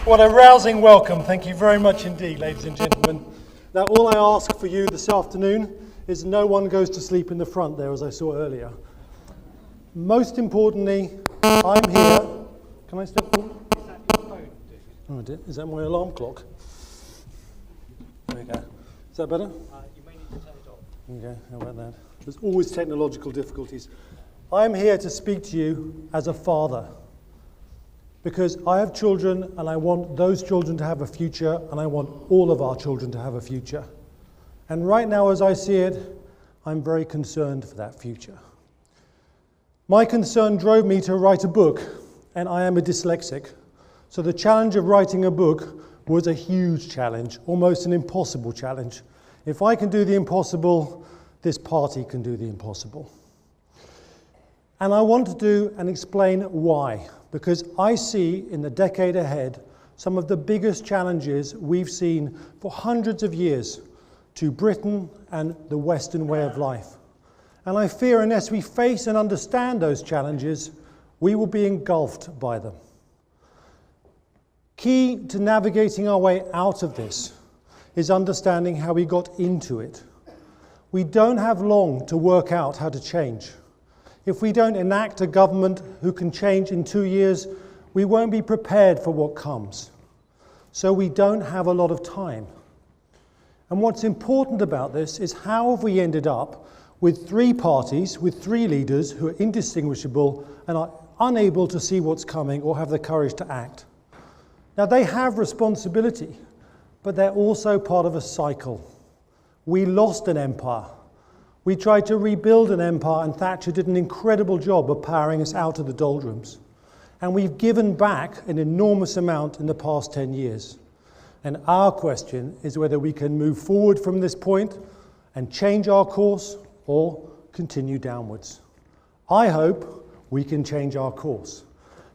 What a rousing welcome. Thank you very much indeed, ladies and gentlemen. Now, all I ask for you this afternoon is no one goes to sleep in the front there, as I saw earlier. Most importantly, I'm here. Can I step forward? Is that your phone? Oh, I did. Is that my alarm clock? There we go. Is that better? You may need to turn it off. Okay, how about that? There's always technological difficulties. I'm here to speak to you as a father, because I have children and I want those children to have a future, and I want all of our children to have a future. And right now, as I see it, I'm very concerned for that future. My concern drove me to write a book, and I am a dyslexic. So the challenge of writing a book was a huge challenge, almost an impossible challenge. If I can do the impossible, this party can do the impossible. And I want to do and explain why, because I see in the decade ahead some of the biggest challenges we've seen for hundreds of years to Britain and the Western way of life. And I fear unless we face and understand those challenges, we will be engulfed by them. Key to navigating our way out of this is understanding how we got into it. We don't have long to work out how to change. If we don't enact a government who can change in 2 years, we won't be prepared for what comes. So we don't have a lot of time. And what's important about this is how have we ended up with 3 parties, with 3 leaders who are indistinguishable and are unable to see what's coming or have the courage to act. Now, they have responsibility, but they're also part of a cycle. We lost an empire. We tried to rebuild an empire, and Thatcher did an incredible job of powering us out of the doldrums. And we've given back an enormous amount in the past 10 years. And our question is whether we can move forward from this point and change our course or continue downwards. I hope we can change our course.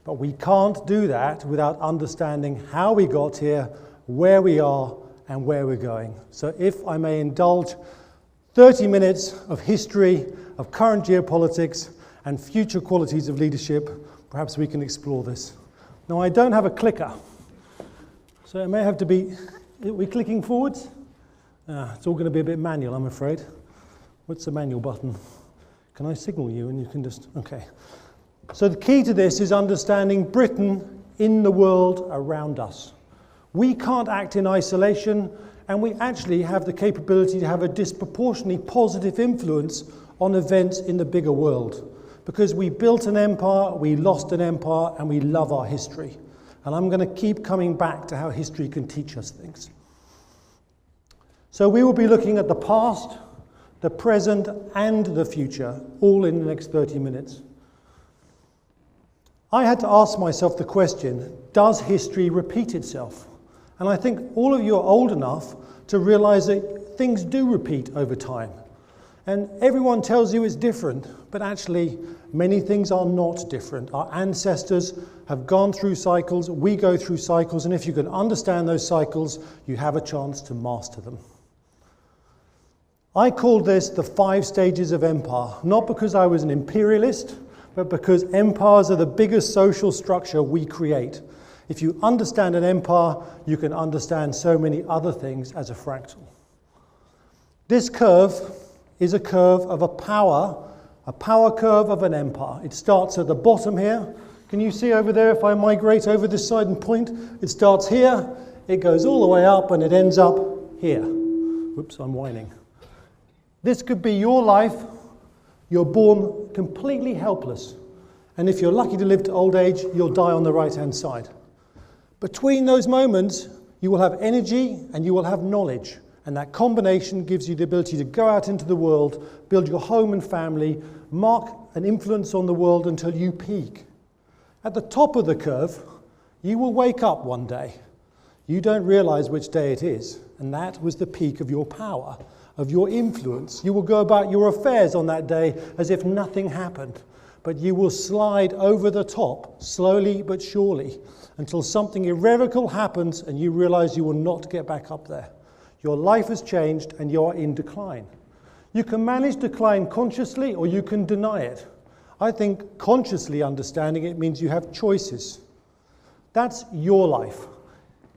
But we can't do that without understanding how we got here, where we are, and where we're going. So if I may indulge 30 minutes of history, of current geopolitics, and future qualities of leadership, perhaps we can explore this. Now, I don't have a clicker, so it may have to be... Are we clicking forwards? It's all going to be a bit manual, I'm afraid. What's the manual button? Can I signal you and you can just... Okay. So the key to this is understanding Britain in the world around us. We can't act in isolation, and we actually have the capability to have a disproportionately positive influence on events in the bigger world. Because we built an empire, we lost an empire, and we love our history. And I'm going to keep coming back to how history can teach us things. So we will be looking at the past, the present, and the future, all in the next 30 minutes. I had to ask myself the question, does history repeat itself? And I think all of you are old enough to realize that things do repeat over time. And everyone tells you it's different, but actually many things are not different. Our ancestors have gone through cycles, we go through cycles, and if you can understand those cycles, you have a chance to master them. I called this the 5 stages of empire, not because I was an imperialist, but because empires are the biggest social structure we create. If you understand an empire, you can understand so many other things as a fractal. This curve is a curve of a power curve of an empire. It starts at the bottom here. Can you see over there if I migrate over this side and point? It starts here, it goes all the way up, and it ends up here. Oops, I'm whining. This could be your life. You're born completely helpless. And if you're lucky to live to old age, you'll die on the right-hand side. Between those moments, you will have energy and you will have knowledge. And that combination gives you the ability to go out into the world, build your home and family, mark an influence on the world until you peak. At the top of the curve, you will wake up one day. You don't realize which day it is. And that was the peak of your power, of your influence. You will go about your affairs on that day as if nothing happened. But you will slide over the top, slowly but surely, until something irrevocable happens and you realize you will not get back up there. Your life has changed and you're in decline. You can manage decline consciously or you can deny it. I think consciously understanding it means you have choices. That's your life.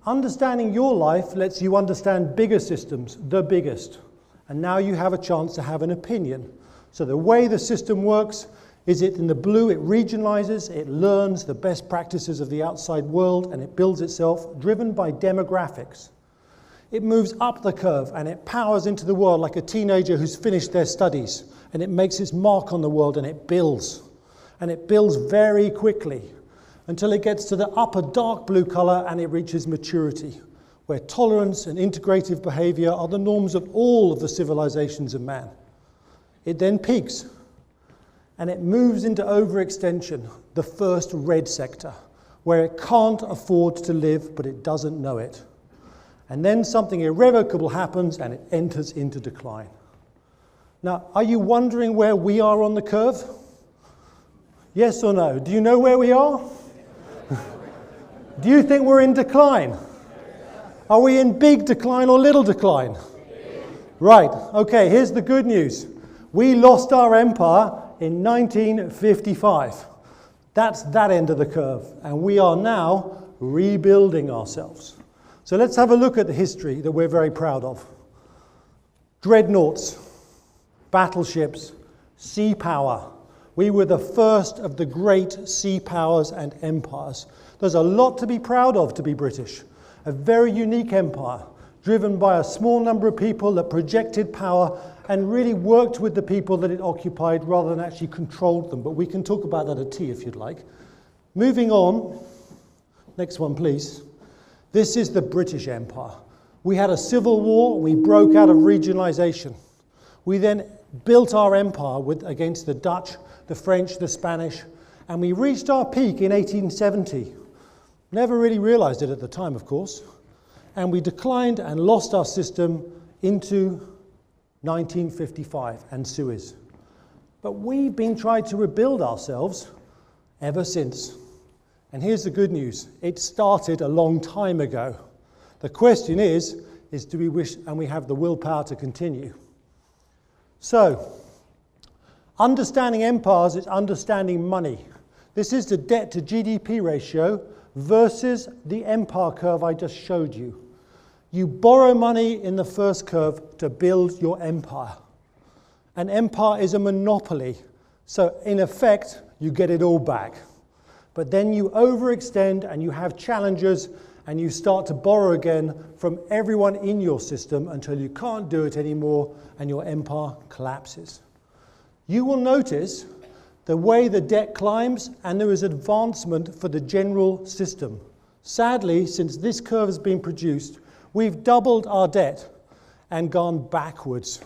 Understanding your life lets you understand bigger systems, the biggest. And now you have a chance to have an opinion. So the way the system works is it in the blue, it regionalizes, it learns the best practices of the outside world, and it builds itself, driven by demographics. It moves up the curve and it powers into the world like a teenager who's finished their studies, and it makes its mark on the world and it builds. And it builds very quickly until it gets to the upper dark blue color and it reaches maturity, where tolerance and integrative behavior are the norms of all of the civilizations of man. It then peaks and it moves into overextension, the first red sector, where it can't afford to live, but it doesn't know it. And then something irrevocable happens and it enters into decline. Now, are you wondering where we are on the curve? Yes or no? Do you know where we are? Do you think we're in decline? Are we in big decline or little decline? Right, okay, here's the good news. We lost our empire in 1955. That's that end of the curve, and we are now rebuilding ourselves. So let's have a look at the history that we're very proud of. Dreadnoughts, battleships, sea power. We were the first of the great sea powers and empires. There's a lot to be proud of to be British. A very unique empire, driven by a small number of people that projected power and really worked with the people that it occupied rather than actually controlled them. But we can talk about that at tea if you'd like. Moving on, next one please. This is the British Empire. We had a civil war, we broke out of regionalization. We then built our empire against the Dutch, the French, the Spanish, and we reached our peak in 1870. Never really realized it at the time, of course. And we declined and lost our system into 1955 and Suez. But we've been trying to rebuild ourselves ever since. And here's the good news. It started a long time ago. The question is do we wish and we have the willpower to continue? So, understanding empires is understanding money. This is the debt to GDP ratio versus the empire curve I just showed you. You borrow money in the first curve to build your empire. An empire is a monopoly, so in effect, you get it all back. But then you overextend and you have challenges and you start to borrow again from everyone in your system until you can't do it anymore and your empire collapses. You will notice the way the debt climbs, and there is advancement for the general system. Sadly, since this curve has been produced, we've doubled our debt and gone backwards.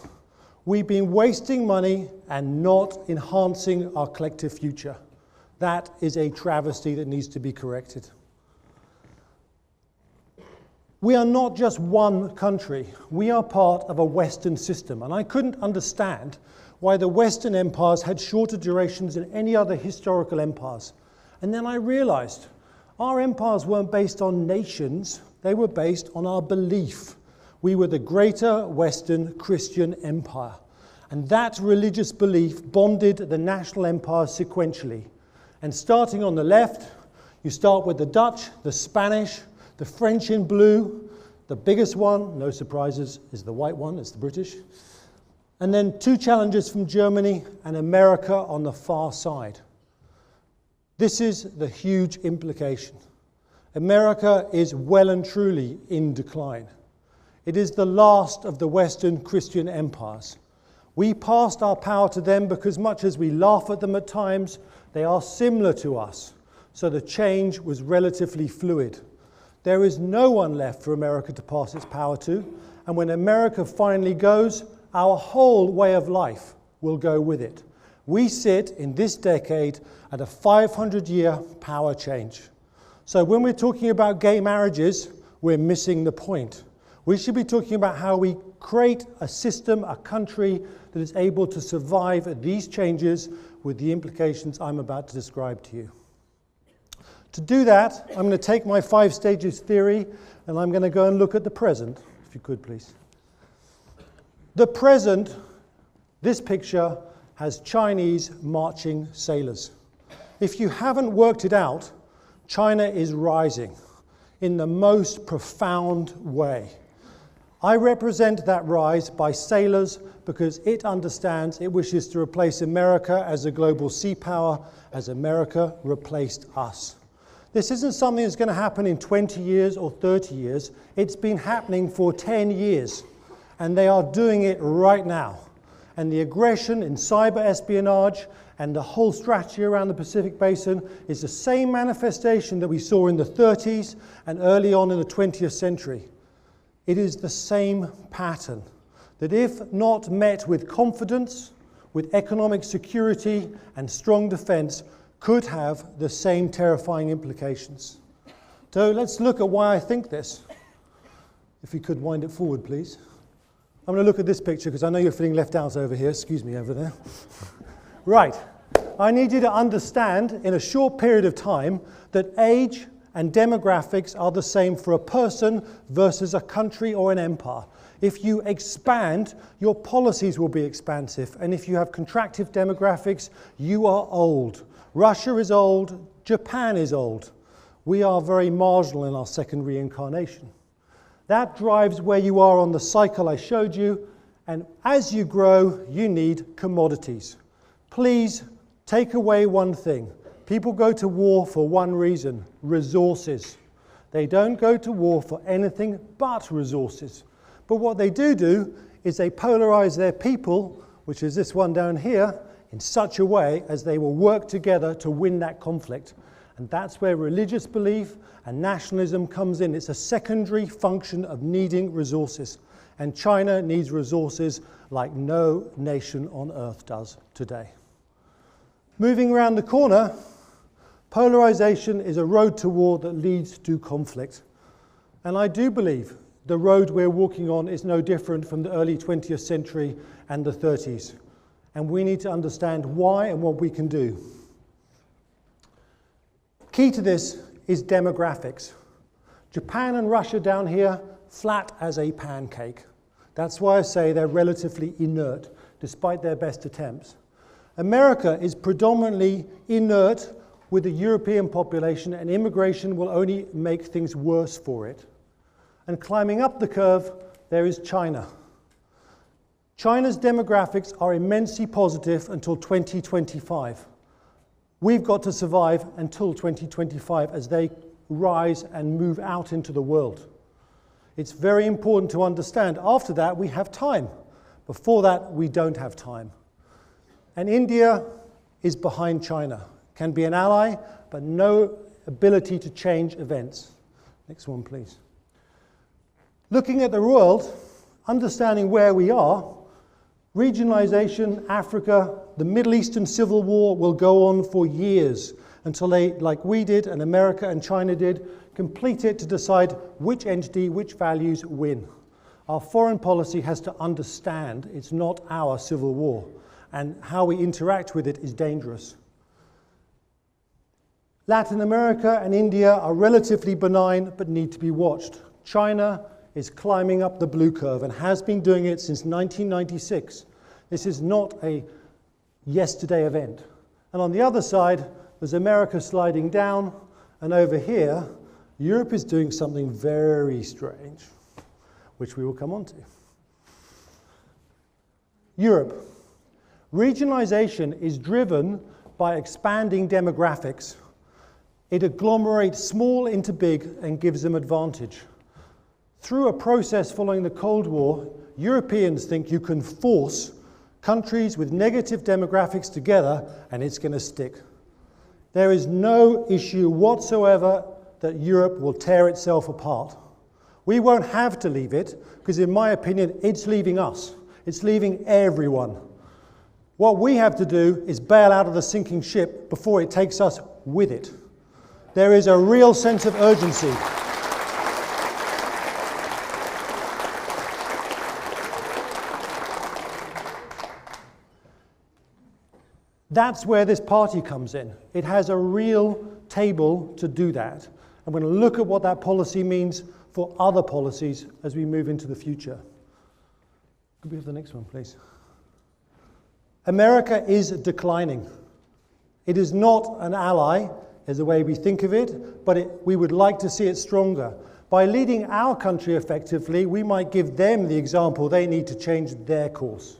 We've been wasting money and not enhancing our collective future. That is a travesty that needs to be corrected. We are not just one country. We are part of a Western system, and I couldn't understand why the Western empires had shorter durations than any other historical empires. And then I realized our empires weren't based on nations, they were based on our belief. We were the greater Western Christian empire. And that religious belief bonded the national empires sequentially. And starting on the left, you start with the Dutch, the Spanish, the French in blue. The biggest one, no surprises, is the white one, it's the British. And then two challengers from Germany and America on the far side. This is the huge implication. America is well and truly in decline. It is the last of the Western Christian empires. We passed our power to them because much as we laugh at them at times, they are similar to us. So the change was relatively fluid. There is no one left for America to pass its power to. And when America finally goes, our whole way of life will go with it. We sit in this decade at a 500-year power change. So when we're talking about gay marriages, we're missing the point. We should be talking about how we create a system, a country that is able to survive these changes with the implications I'm about to describe to you. To do that, I'm going to take my 5 stages theory and I'm going to go and look at the present, if you could please. The present, this picture, has Chinese marching sailors. If you haven't worked it out, China is rising. in the most profound way. I represent that rise by sailors because it understands it wishes to replace America as a global sea power as America replaced us. This isn't something that's going to happen in 20 years or 30 years. It's been happening for 10 years, and they are doing it right now. And the aggression in cyber espionage and the whole strategy around the Pacific Basin is the same manifestation that we saw in the 30s and early on in the 20th century. It is the same pattern that, if not met with confidence, with economic security and strong defense, could have the same terrifying implications. So let's look at why I think this. If you could wind it forward, please. I'm going to look at this picture because I know you're feeling left out over here. Excuse me, over there. Right. I need you to understand in a short period of time that age and demographics are the same for a person versus a country or an empire. If you expand, your policies will be expansive. And if you have contractive demographics, you are old. Russia is old. Japan is old. We are very marginal in our second reincarnation. That drives where you are on the cycle I showed you. And as you grow, you need commodities. Please take away one thing. People go to war for one reason: resources. They don't go to war for anything but resources. But what they do is they polarize their people, which is this one down here, in such a way as they will work together to win that conflict. And that's where religious belief and nationalism comes in. It's a secondary function of needing resources. And China needs resources like no nation on earth does today. Moving around the corner, polarization is a road to war that leads to conflict. And I do believe the road we're walking on is no different from the early 20th century and the 30s. And we need to understand why and what we can do. Key to this is demographics. Japan and Russia down here, flat as a pancake. That's why I say they're relatively inert, despite their best attempts. America is predominantly inert with the European population, and immigration will only make things worse for it. And climbing up the curve, there is China. China's demographics are immensely positive until 2025. We've got to survive until 2025 as they rise and move out into the world. It's very important to understand. After that, we have time. Before that, we don't have time. And India is behind China. Can be an ally, but no ability to change events. Next one, please. Looking at the world, understanding where we are, regionalization, Africa, the Middle Eastern civil war will go on for years until they, like we did and America and China did, complete it to decide which entity, which values win. Our foreign policy has to understand it's not our civil war, and how we interact with it is dangerous. Latin America and India are relatively benign but need to be watched. China is climbing up the blue curve and has been doing it since 1996. This is not a yesterday event. And on the other side, there's America sliding down, and over here, Europe is doing something very strange, which we will come on to. Europe. Regionalization is driven by expanding demographics. It agglomerates small into big and gives them advantage. Through a process following the Cold War, Europeans think you can force countries with negative demographics together and it's going to stick. There is no issue whatsoever that Europe will tear itself apart. We won't have to leave it because, in my opinion, it's leaving us. It's leaving everyone. What we have to do is bail out of the sinking ship before it takes us with it. There is a real sense of urgency. That's where this party comes in. It has a real table to do that. I'm going to look at what that policy means for other policies as we move into the future. Could we have the next one, please? America is declining. It is not an ally. is the way we think of it, but we would like to see it stronger. By leading our country effectively, we might give them the example they need to change their course.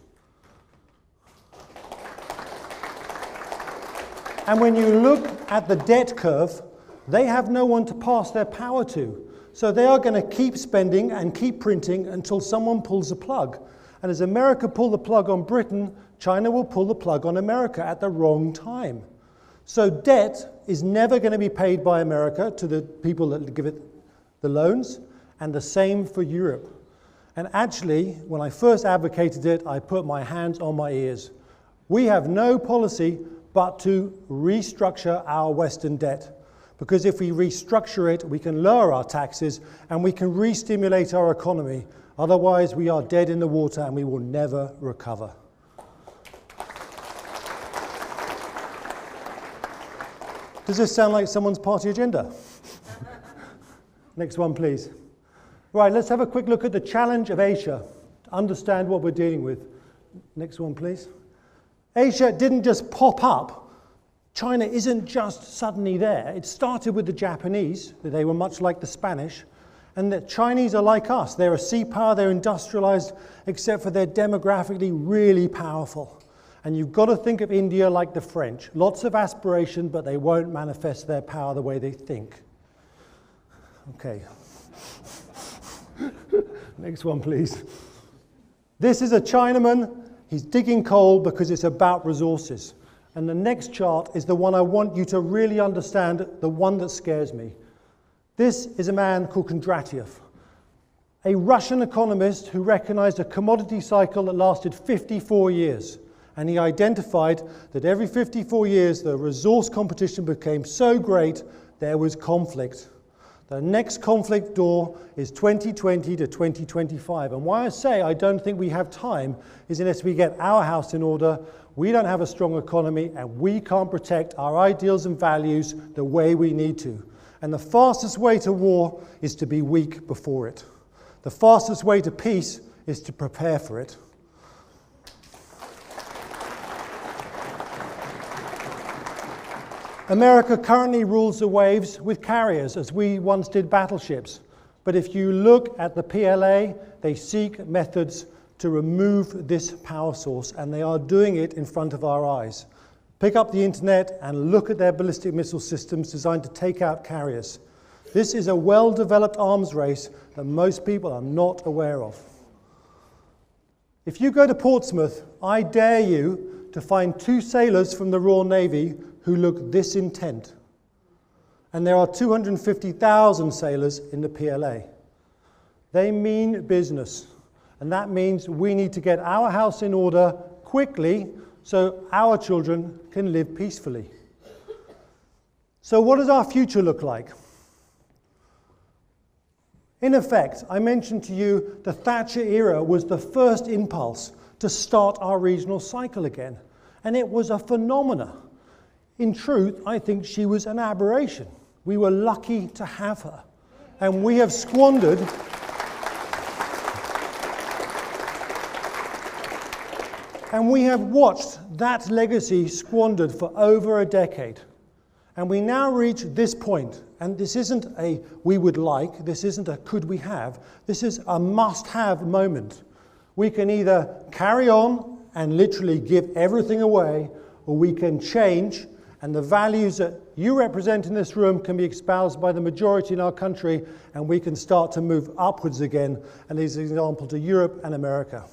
And when you look at the debt curve, they have no one to pass their power to. So they are going to keep spending and keep printing until someone pulls the plug. And as America pulled the plug on Britain, China will pull the plug on America at the wrong time. So debt is never going to be paid by America to the people that give it the loans, and the same for Europe. And actually, when I first advocated it, I put my hands on my ears. We have no policy but to restructure our Western debt. Because if we restructure it, we can lower our taxes and we can re-stimulate our economy. Otherwise, we are dead in the water and we will never recover. Does this sound like someone's party agenda? Next one, please. Right, let's have a quick look at the challenge of Asia to understand what we're dealing with. Next one, please. Asia didn't just pop up. China isn't just suddenly there. It started with the Japanese. They were much like the Spanish. And the Chinese are like us. They're a sea power, they're industrialized, except for they're demographically really powerful. And you've got to think of India like the French. Lots of aspiration, but they won't manifest their power the way they think. Okay. Next one, please. This is a Chinaman. He's digging coal because it's about resources. And the next chart is the one I want you to really understand, the one that scares me. This is a man called Kondratiev, a Russian economist who recognized a commodity cycle that lasted 54 years. And he identified that every 54 years, the resource competition became so great, there was conflict. The next conflict door is 2020 to 2025. And why I say I don't think we have time is unless we get our house in order, we don't have a strong economy and we can't protect our ideals and values the way we need to. And the fastest way to war is to be weak before it. The fastest way to peace is to prepare for it. America currently rules the waves with carriers, as we once did battleships. But if you look at the PLA, they seek methods to remove this power source, and they are doing it in front of our eyes. Pick up the internet and look at their ballistic missile systems designed to take out carriers. This is a well-developed arms race that most people are not aware of. If you go to Portsmouth, I dare you to find 2 sailors from the Royal Navy who look this intent. And there are 250,000 sailors in the PLA. They mean business. And that means we need to get our house in order quickly so our children can live peacefully. So what does our future look like? In effect, I mentioned to you the Thatcher era was the first impulse to start our regional cycle again. And it was a phenomenon. In truth, I think she was an aberration. We were lucky to have her. And we have squandered and we have watched that legacy squandered for over a decade. And we now reach this point. And this isn't a we would like, this isn't a could we have, this is a must-have moment. We can either carry on and literally give everything away, or we can change, and the values that you represent in this room can be espoused by the majority in our country, and we can start to move upwards again. And this is an example to Europe and America.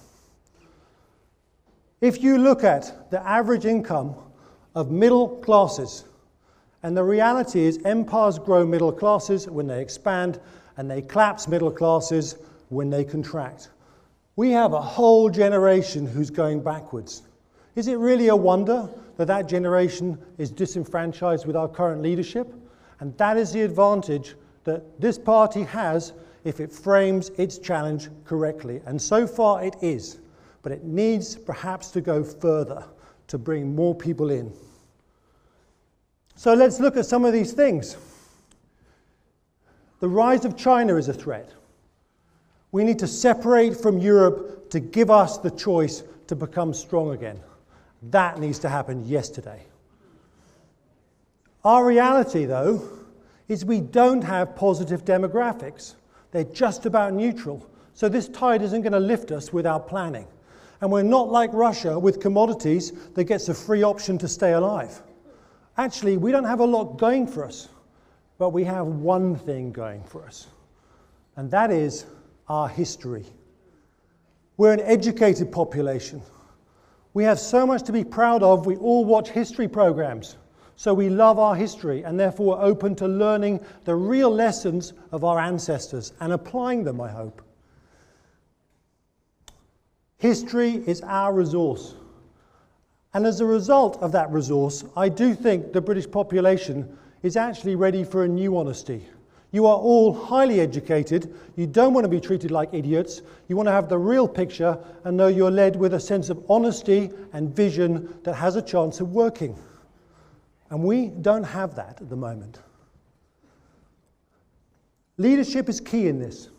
If you look at the average income of middle classes, and the reality is empires grow middle classes when they expand, and they collapse middle classes when they contract. We have a whole generation who's going backwards. Is it really a wonder that that generation is disenfranchised with our current leadership? And that is the advantage that this party has if it frames its challenge correctly. And so far it is. But it needs perhaps to go further to bring more people in. So let's look at some of these things. The rise of China is a threat. We need to separate from Europe to give us the choice to become strong again. That needs to happen yesterday. Our reality, though, is we don't have positive demographics. They're just about neutral. So this tide isn't going to lift us without planning. And we're not like Russia with commodities that gets a free option to stay alive. Actually, we don't have a lot going for us, but we have one thing going for us, and that is our history. We're an educated population. We have so much to be proud of. We all watch history programs. So we love our history and therefore are open to learning the real lessons of our ancestors and applying them, I hope. History is our resource. And as a result of that resource, I do think the British population is actually ready for a new honesty. You are all highly educated. You don't want to be treated like idiots. You want to have the real picture and know you're led with a sense of honesty and vision that has a chance of working. And we don't have that at the moment. Leadership is key in this.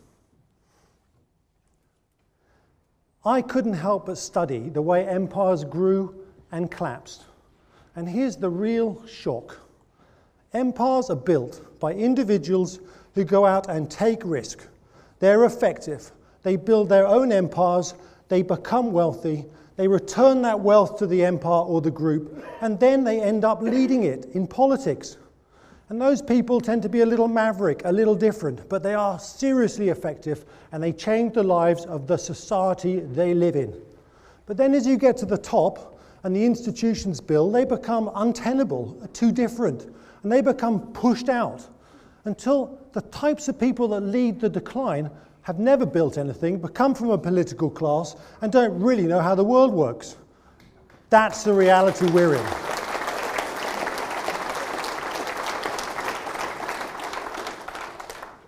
I couldn't help but study the way empires grew and collapsed. And here's the real shock. Empires are built by individuals who go out and take risk. They're effective. They build their own empires. They become wealthy. They return that wealth to the empire or the group, and then they end up leading it in politics. And those people tend to be a little maverick, a little different, but they are seriously effective, and they change the lives of the society they live in. But then as you get to the top, and the institutions build, they become untenable, too different, and they become pushed out until the types of people that lead the decline have never built anything, but come from a political class and don't really know how the world works. That's the reality we're in.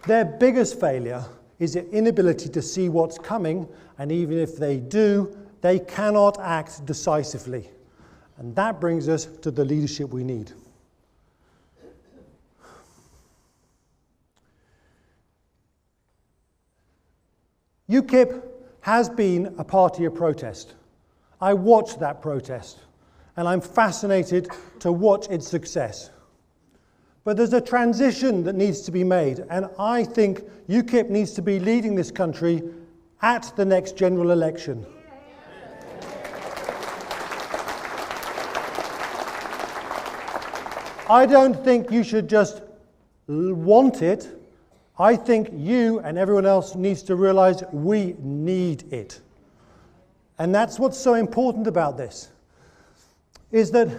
Their biggest failure is their inability to see what's coming, and even if they do, they cannot act decisively. And that brings us to the leadership we need. UKIP has been a party of protest. I watched that protest, and I'm fascinated to watch its success. But there's a transition that needs to be made, and I think UKIP needs to be leading this country at the next general election. I don't think you should just want it. I think you and everyone else needs to realize we need it. And that's what's so important about this, is that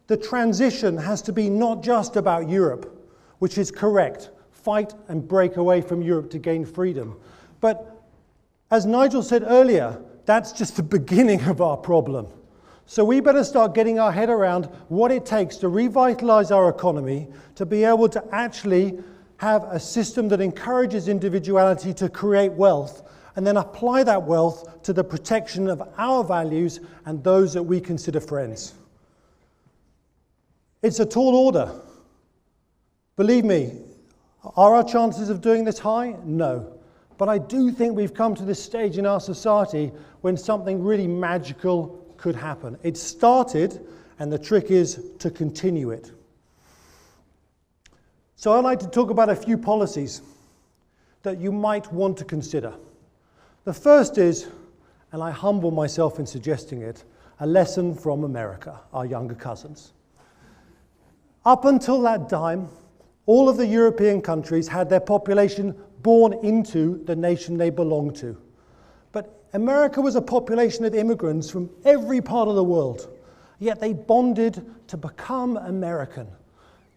the transition has to be not just about Europe, which is correct, fight and break away from Europe to gain freedom. But as Nigel said earlier, that's just the beginning of our problem. So we better start getting our head around what it takes to revitalize our economy, to be able to actually have a system that encourages individuality to create wealth, and then apply that wealth to the protection of our values and those that we consider friends. It's a tall order. Believe me, are our chances of doing this high? No. But I do think we've come to this stage in our society when something really magical could happen. It started, and the trick is to continue it. So I'd like to talk about a few policies that you might want to consider. The first is, and I humble myself in suggesting it, a lesson from America, our younger cousins. Up until that time, all of the European countries had their population born into the nation they belonged to. But America was a population of immigrants from every part of the world, yet they bonded to become American.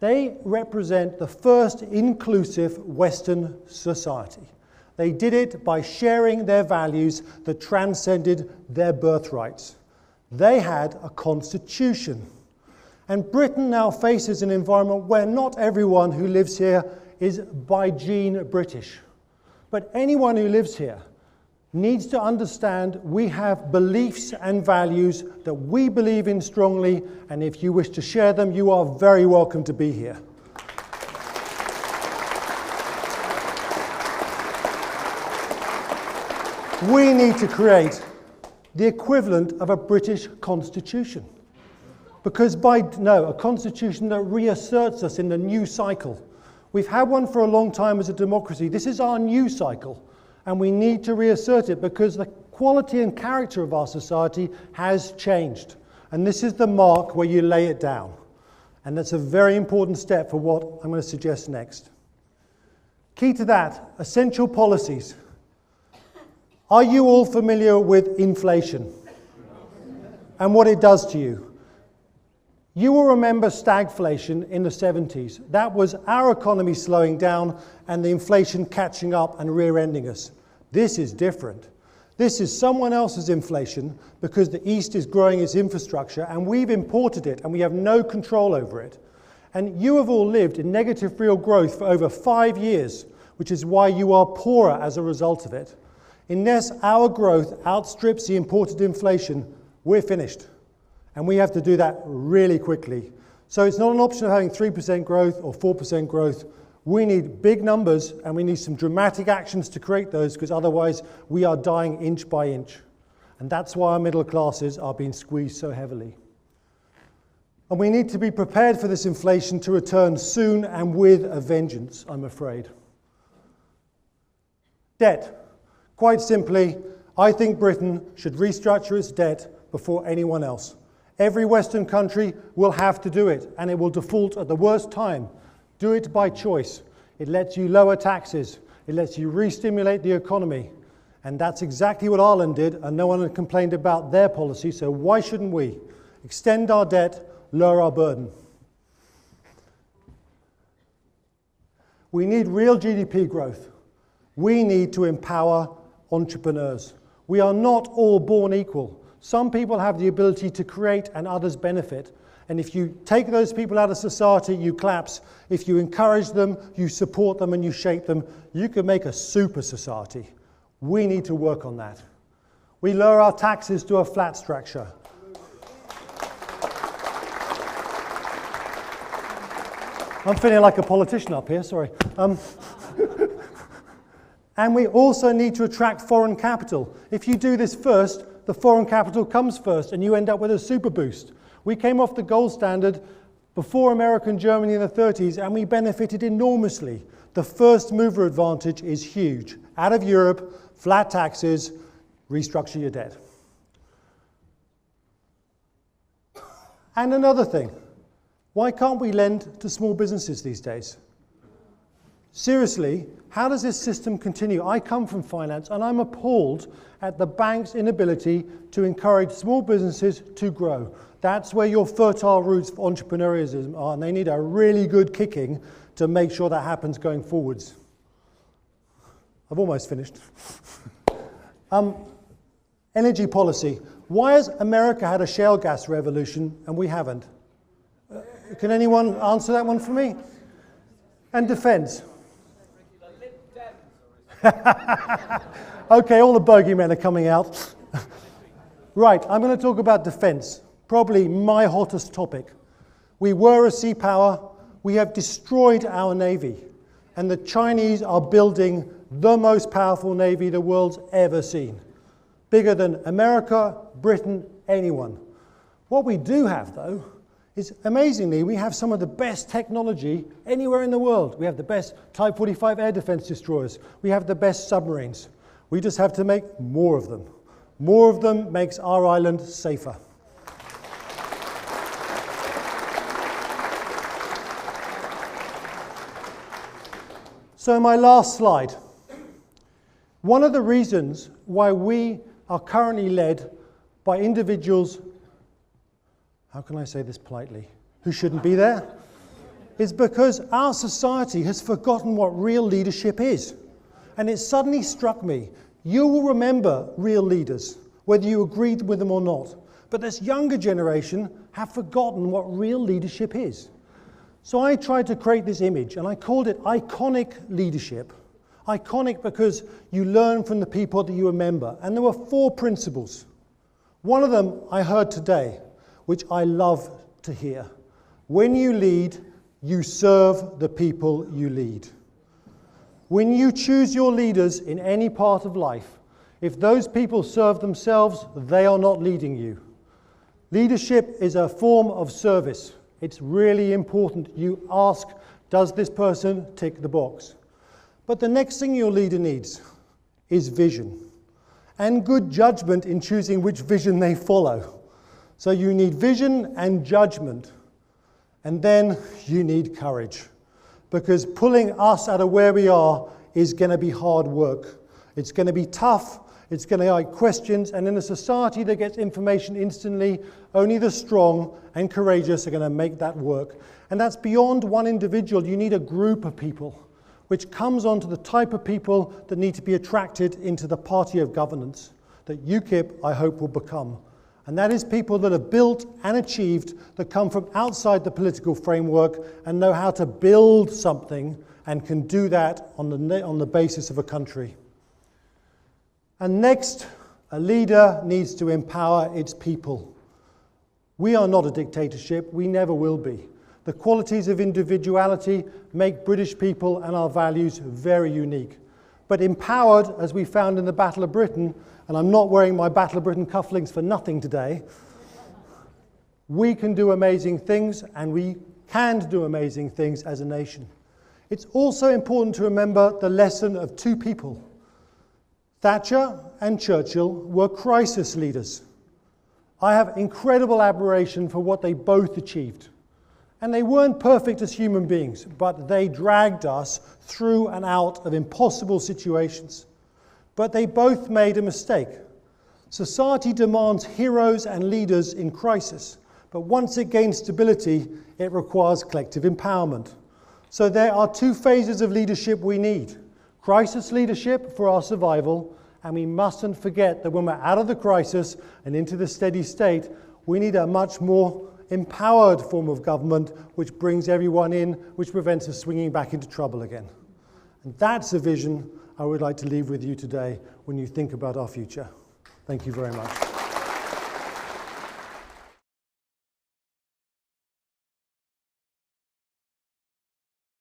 They represent the first inclusive Western society. They did it by sharing their values that transcended their birthrights. They had a constitution. And Britain now faces an environment where not everyone who lives here is by gene British. But anyone who lives here needs to understand we have beliefs and values that we believe in strongly, and if you wish to share them, you are very welcome to be here. We need to create the equivalent of a British constitution. Because a constitution that reasserts us in the new cycle. We've had one for a long time as a democracy. This is our new cycle, and we need to reassert it because the quality and character of our society has changed. And this is the mark where you lay it down. And that's a very important step for what I'm going to suggest next. Key to that, essential policies. Are you all familiar with inflation and what it does to you? You will remember stagflation in the 70s. That was our economy slowing down and the inflation catching up and rear-ending us. This is different. This is someone else's inflation because the East is growing its infrastructure and we've imported it and we have no control over it. And you have all lived in negative real growth for over 5 years, which is why you are poorer as a result of it. Unless our growth outstrips the imported inflation, we're finished. And we have to do that really quickly. So it's not an option of having 3% growth or 4% growth. We need big numbers and we need some dramatic actions to create those because otherwise we are dying inch by inch. And that's why our middle classes are being squeezed so heavily. And we need to be prepared for this inflation to return soon and with a vengeance, I'm afraid. Debt. Quite simply, I think Britain should restructure its debt before anyone else. Every Western country will have to do it, and it will default at the worst time. Do it by choice. It lets you lower taxes. It lets you re-stimulate the economy. And that's exactly what Ireland did, and no one had complained about their policy, so why shouldn't we? Extend our debt, lower our burden. We need real GDP growth. We need to empower entrepreneurs. We are not all born equal. Some people have the ability to create and others benefit. And if you take those people out of society, you collapse. If you encourage them, you support them and you shape them, you can make a super society. We need to work on that. We lower our taxes to a flat structure. I'm feeling like a politician up here, sorry. And we also need to attract foreign capital. If you do this first, the foreign capital comes first and you end up with a super boost. We came off the gold standard before America and Germany in the 30s and we benefited enormously. The first mover advantage is huge. Out of Europe, flat taxes, restructure your debt. And another thing, why can't we lend to small businesses these days? Seriously, how does this system continue? I come from finance and I'm appalled at the bank's inability to encourage small businesses to grow. That's where your fertile roots for entrepreneurialism are, and they need a really good kicking to make sure that happens going forwards. I've almost finished. Energy policy. Why has America had a shale gas revolution and we haven't? Can anyone answer that one for me? And defense. Okay, all the bogeymen are coming out. Right, I'm going to talk about defense, probably my hottest topic. We were a sea power, we have destroyed our navy, and the Chinese are building the most powerful navy the world's ever seen. Bigger than America, Britain, anyone. What we do have, though, is amazingly, we have some of the best technology anywhere in the world. We have the best Type 45 air defense destroyers. We have the best submarines. We just have to make more of them. More of them makes our island safer. So my last slide. One of the reasons why we are currently led by individuals, how can I say this politely, who shouldn't be there, is because our society has forgotten what real leadership is. And it suddenly struck me, you will remember real leaders, whether you agreed with them or not. But this younger generation have forgotten what real leadership is. So I tried to create this image, and I called it iconic leadership. Iconic because you learn from the people that you remember. And there were 4 principles. One of them I heard today, which I love to hear. When you lead, you serve the people you lead. When you choose your leaders in any part of life, if those people serve themselves, they are not leading you. Leadership is a form of service. It's really important. You ask, does this person tick the box? But the next thing your leader needs is vision and good judgment in choosing which vision they follow. So you need vision and judgment. And then you need courage. Because pulling us out of where we are is going to be hard work. It's going to be tough. It's going to ask questions. And in a society that gets information instantly, only the strong and courageous are going to make that work. And that's beyond one individual. You need a group of people, which comes on to the type of people that need to be attracted into the party of governance that UKIP, I hope, will become. And that is people that have built and achieved, that come from outside the political framework and know how to build something and can do that on the basis of a country. And next, a leader needs to empower its people. We are not a dictatorship. We never will be. The qualities of individuality make British people and our values very unique. But empowered, as we found in the Battle of Britain, and I'm not wearing my Battle of Britain cufflinks for nothing today, we can do amazing things, and we can do amazing things as a nation. It's also important to remember the lesson of two people. Thatcher and Churchill were crisis leaders. I have incredible admiration for what they both achieved. And they weren't perfect as human beings, but they dragged us through and out of impossible situations. But they both made a mistake. Society demands heroes and leaders in crisis, but once it gains stability, it requires collective empowerment. So there are two phases of leadership we need. Crisis leadership for our survival, and we mustn't forget that when we're out of the crisis and into the steady state, we need a much more empowered form of government which brings everyone in, which prevents us swinging back into trouble again. And that's a vision I would like to leave with you today when you think about our future. Thank you very much.